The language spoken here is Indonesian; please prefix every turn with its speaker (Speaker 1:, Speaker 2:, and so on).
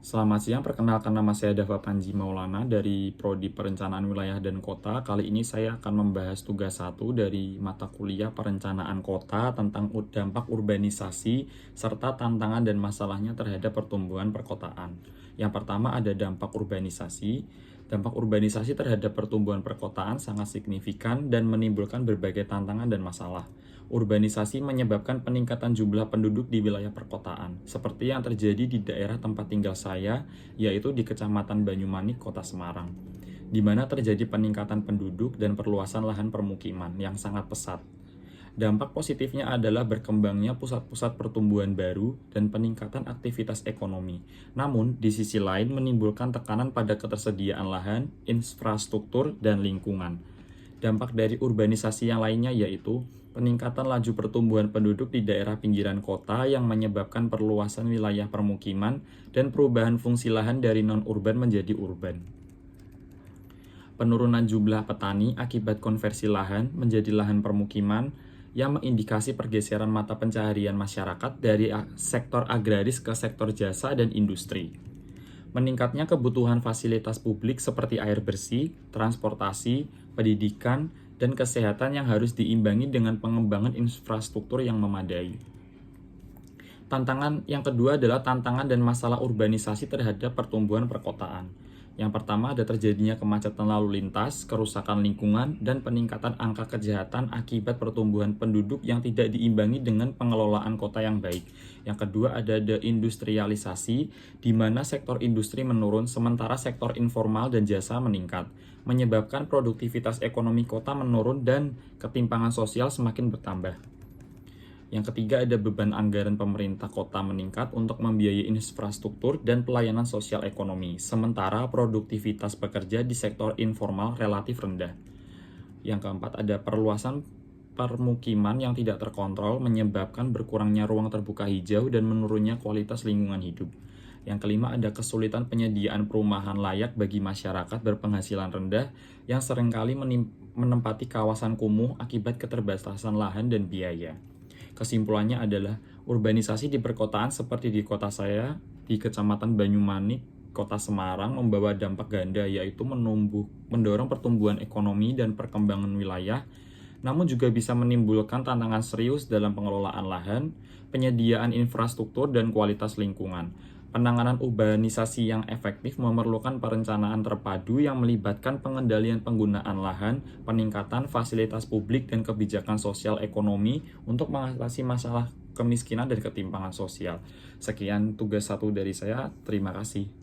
Speaker 1: Selamat siang, perkenalkan nama saya Dava Panji Maulana dari Prodi Perencanaan Wilayah dan Kota. Kali ini saya akan membahas tugas 1 dari mata kuliah Perencanaan Kota tentang dampak urbanisasi serta tantangan dan masalahnya terhadap pertumbuhan perkotaan. Yang pertama ada dampak urbanisasi. Dampak urbanisasi terhadap pertumbuhan perkotaan sangat signifikan dan menimbulkan berbagai tantangan dan masalah. Urbanisasi menyebabkan peningkatan jumlah penduduk di wilayah perkotaan, seperti yang terjadi di daerah tempat tinggal saya, yaitu di Kecamatan Banyumanik, Kota Semarang, di mana terjadi peningkatan penduduk dan perluasan lahan permukiman yang sangat pesat. Dampak positifnya adalah berkembangnya pusat-pusat pertumbuhan baru dan peningkatan aktivitas ekonomi. Namun, di sisi lain menimbulkan tekanan pada ketersediaan lahan, infrastruktur, dan lingkungan. Dampak dari urbanisasi yang lainnya yaitu peningkatan laju pertumbuhan penduduk di daerah pinggiran kota yang menyebabkan perluasan wilayah permukiman dan perubahan fungsi lahan dari non-urban menjadi urban. Penurunan jumlah petani akibat konversi lahan menjadi lahan permukiman yang mengindikasi pergeseran mata pencaharian masyarakat dari sektor agraris ke sektor jasa dan industri. Meningkatnya kebutuhan fasilitas publik seperti air bersih, transportasi, pendidikan, dan kesehatan yang harus diimbangi dengan pengembangan infrastruktur yang memadai. Tantangan yang kedua adalah tantangan dan masalah urbanisasi terhadap pertumbuhan perkotaan. Yang pertama ada terjadinya kemacetan lalu lintas, kerusakan lingkungan, dan peningkatan angka kejahatan akibat pertumbuhan penduduk yang tidak diimbangi dengan pengelolaan kota yang baik. Yang kedua ada deindustrialisasi, di mana sektor industri menurun sementara sektor informal dan jasa meningkat, menyebabkan produktivitas ekonomi kota menurun dan ketimpangan sosial semakin bertambah. Yang ketiga ada beban anggaran pemerintah kota meningkat untuk membiayai infrastruktur dan pelayanan sosial ekonomi, sementara produktivitas pekerja di sektor informal relatif rendah. Yang keempat ada perluasan permukiman yang tidak terkontrol menyebabkan berkurangnya ruang terbuka hijau dan menurunnya kualitas lingkungan hidup. Yang kelima ada kesulitan penyediaan perumahan layak bagi masyarakat berpenghasilan rendah yang seringkali menempati kawasan kumuh akibat keterbatasan lahan dan biaya. Kesimpulannya adalah urbanisasi di perkotaan seperti di kota saya, di Kecamatan Banyumanik, Kota Semarang membawa dampak ganda yaitu mendorong pertumbuhan ekonomi dan perkembangan wilayah, namun juga bisa menimbulkan tantangan serius dalam pengelolaan lahan, penyediaan infrastruktur, dan kualitas lingkungan. Penanganan urbanisasi yang efektif memerlukan perencanaan terpadu yang melibatkan pengendalian penggunaan lahan, peningkatan fasilitas publik, dan kebijakan sosial ekonomi untuk mengatasi masalah kemiskinan dan ketimpangan sosial. Sekian tugas 1 dari saya. Terima kasih.